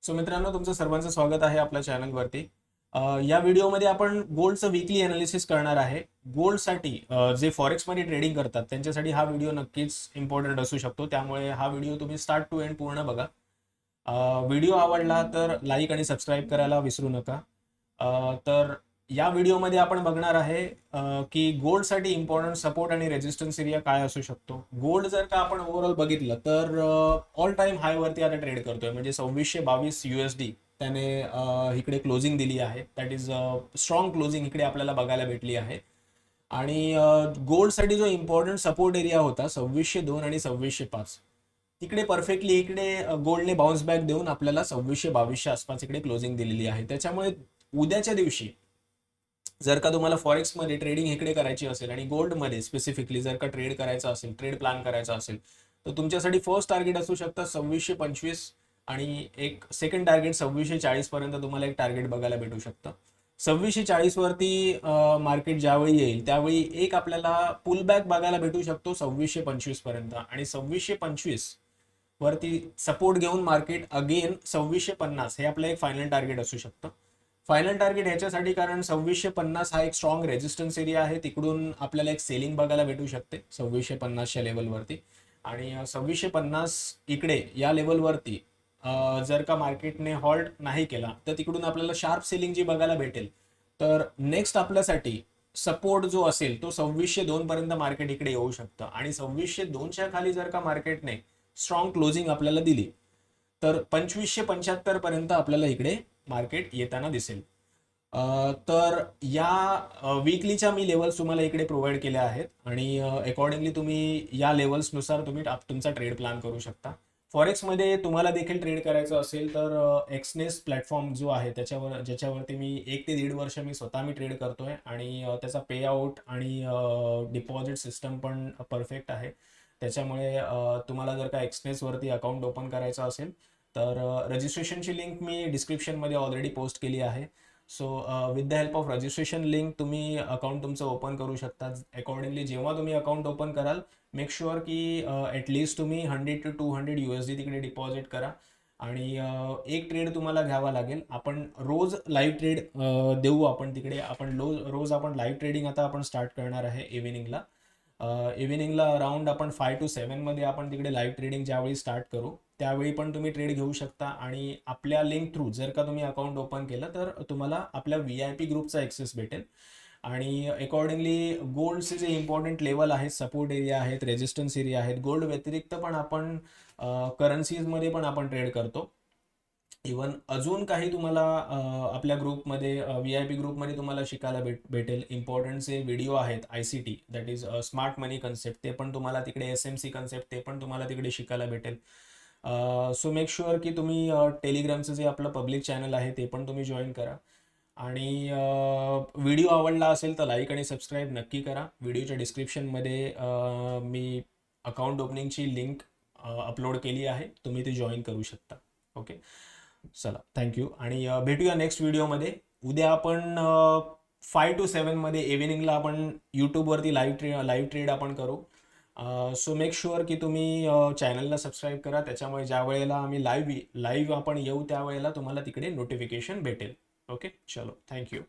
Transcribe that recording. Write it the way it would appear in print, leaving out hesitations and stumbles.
So मित्रांनो, तुमचं सर्वांचं स्वागत आहे आपल्या चॅनलवरती. या व्हिडिओमध्ये आपण गोल्डचं वीकली अनालिसिस करणार आहे. गोल्डसाठी जे फॉरेक्समध्ये ट्रेडिंग करतात त्यांच्यासाठी हा व्हिडिओ नक्कीच इम्पॉर्टंट असू शकतो. त्यामुळे हा व्हिडिओ तुम्ही स्टार्ट टू एंड पूर्ण बघा. व्हिडिओ आवडला तर लाईक आणि सबस्क्राईब करायला विसरू नका. तर या व्हिडिओमध्ये आपण बघणार आहे की गोल्डसाठी इम्पॉर्टंट सपोर्ट आणि रेजिस्टन्स एरिया काय असू शकतो. गोल्ड जर का आपण ओव्हरऑल बघितलं तर ऑल टाइम हाय वरती आता ट्रेड करतोय, म्हणजे 2622 USD त्याने इकडे क्लोजिंग दिली आहे. दॅट इज स्ट्रॉंग क्लोजिंग इकडे आपल्याला बघायला भेटली आहे. आणि गोल्डसाठी जो इम्पॉर्टंट सपोर्ट एरिया होता 2602 आणि 2605, तिकडे परफेक्टली इकडे गोल्डने बाउन्स बॅक देऊन आपल्याला 2622च्या आसपास इकडे क्लोजिंग दिलेली आहे. त्याच्यामुळे उद्याच्या दिवशी जर का तुम्हाला फॉरेक्समध्ये ट्रेडिंग इकडे करायची असेल आणि गोल्डमध्ये स्पेसिफिकली जर का ट्रेड करायचा असेल, ट्रेड प्लॅन करायचा असेल, तर तुमच्यासाठी फर्स्ट टार्गेट असू शकतं 2625 आणि एक सेकंड टार्गेट 2640 पर्यंत तुम्हाला एक टार्गेट बघायला भेटू शकतं. 2640 वरती मार्केट ज्यावेळी येईल त्यावेळी एक आपल्याला पुल बॅक बघायला भेटू शकतो 2625 पर्यंत, आणि 2625 वरती सपोर्ट घेऊन मार्केट अगेन 2650 हे आपलं एक फायनल टार्गेट असू शकतं. फायनल टार्गेट ह्याच्यासाठी कारण 2650 हा एक स्ट्रॉंग रेजिस्टन्स एरिया आहे, तिकडून आपल्याला एक सेलिंग बघायला भेटू शकते 2650च्या लेवलवरती. आणि 2650 इकडे या लेवलवरती जर का मार्केटने हॉल्ट नाही केला तर तिकडून आपल्याला शार्प सेलिंग जी बघायला भेटेल. तर नेक्स्ट आपल्यासाठी सपोर्ट जो असेल तो 2602 पर्यंत मार्केट इकडे येऊ शकतं, आणि 2602च्या खाली जर का मार्केटने स्ट्रॉंग क्लोजिंग आपल्याला दिली तर 2575 पर्यंत आपल्याला इकडे मार्केट येताना दिसेल. तर या वीकलीच्या मी लेवल्स तुम्हाला इकडे प्रोव्हाइड केल्या आहेत, आणि अकॉर्डिंगली तुम्ही या लेवल्सनुसार तुम्ही तुमचा ट्रेड प्लॅन करू शकता. फॉरेक्समध्ये तुम्हाला देखील ट्रेड करायचं असेल तर एक्सनेस प्लॅटफॉर्म जो आहे त्याच्यावर ज्याच्यावरती मी 1 ते 1.5 वर्ष मी ट्रेड करतोय, आणि त्याचा पे आउट आणि डिपॉझिट सिस्टम पण परफेक्ट आहे. त्याच्यामुळे तुम्हाला जर का एक्सनेसवरती अकाउंट ओपन करायचं असेल तर रजिस्ट्रेशनची लिंक मी डिस्क्रिप्शनमध्ये ऑलरेडी पोस्ट केली आहे. So with the help of registration link तुम्ही अकाउंट तुमचं ओपन करू शकता. अकॉर्डिंगली जेव्हा तुम्ही अकाउंट ओपन कराल, मेक शुअर की ॲटलिस्ट तुम्ही 100 to 200 USD तिकडे डिपॉझिट करा. आणि एक ट्रेड तुम्हाला घ्यावा लागेल. आपण रोज लाईव्ह ट्रेड देऊ आपण तिकडे. आपण रोज आपण लाईव्ह ट्रेडिंग आता आपण स्टार्ट करणार आहे इव्हिनिंगला. इव्हिनिंगला अराउंड आपण 5 to 7 मध्ये आपण तिकडे लाईव्ह ट्रेडिंग ज्यावेळी स्टार्ट करू त्यावेळी पण तुम्ही ट्रेड घेऊ शकता. आणि आपल्या लिंक थ्रू जर का तुम्ही अकाउंट ओपन केलं तर तुम्हाला आपल्या VIP ग्रुपचा ॲक्सेस भेटेल. आणि अकॉर्डिंगली गोल्डचे जे इम्पॉर्टंट लेवल आहेत, सपोर्ट एरिया आहेत, रेजिस्टन्स एरिया आहेत, गोल्ड व्यतिरिक्त पण आपण करन्सीजमध्ये पण आपण ट्रेड करतो. इवन अजून काही तुम्हाला आपल्या ग्रुपमध्ये VIP ग्रुपमध्ये तुम्हाला शिकायला भेटेल. इम्पॉर्टंट जे व्हिडिओ आहेत ICT, that is smart money concept, ते पण तुम्हाला तिकडे SMC कन्सेप्ट ते पण तुम्हाला तिकडे शिकायला भेटेल. सो मेक शुअर की तुम्ही टेलिग्रामचं जे आपलं पब्लिक चॅनल आहे ते पण तुम्ही जॉईन करा. आणि व्हिडिओ आवडला असेल तर लाईक आणि सबस्क्राईब नक्की करा. व्हिडिओच्या डिस्क्रिप्शनमध्ये मी अकाउंट ओपनिंगची लिंक अपलोड केली आहे, तुम्ही ती जॉईन करू शकता. ओके, चला थँक्यू, आणि भेटूया नेक्स्ट व्हिडिओमध्ये. उद्या आपण 5 to 7 मध्ये इव्हिनिंगला आपण यूट्यूबवरती लाईव्ह ट्रेड आपण करू. सो मेक शुअर की तुम्ही चॅनलला सबस्क्राईब करा, त्याच्यामुळे ज्या वेळेला आम्ही लाईव्ह आपण येऊ त्यावेळेला तुम्हाला तिकडे नोटिफिकेशन भेटेल. ओके, चलो थँक्यू.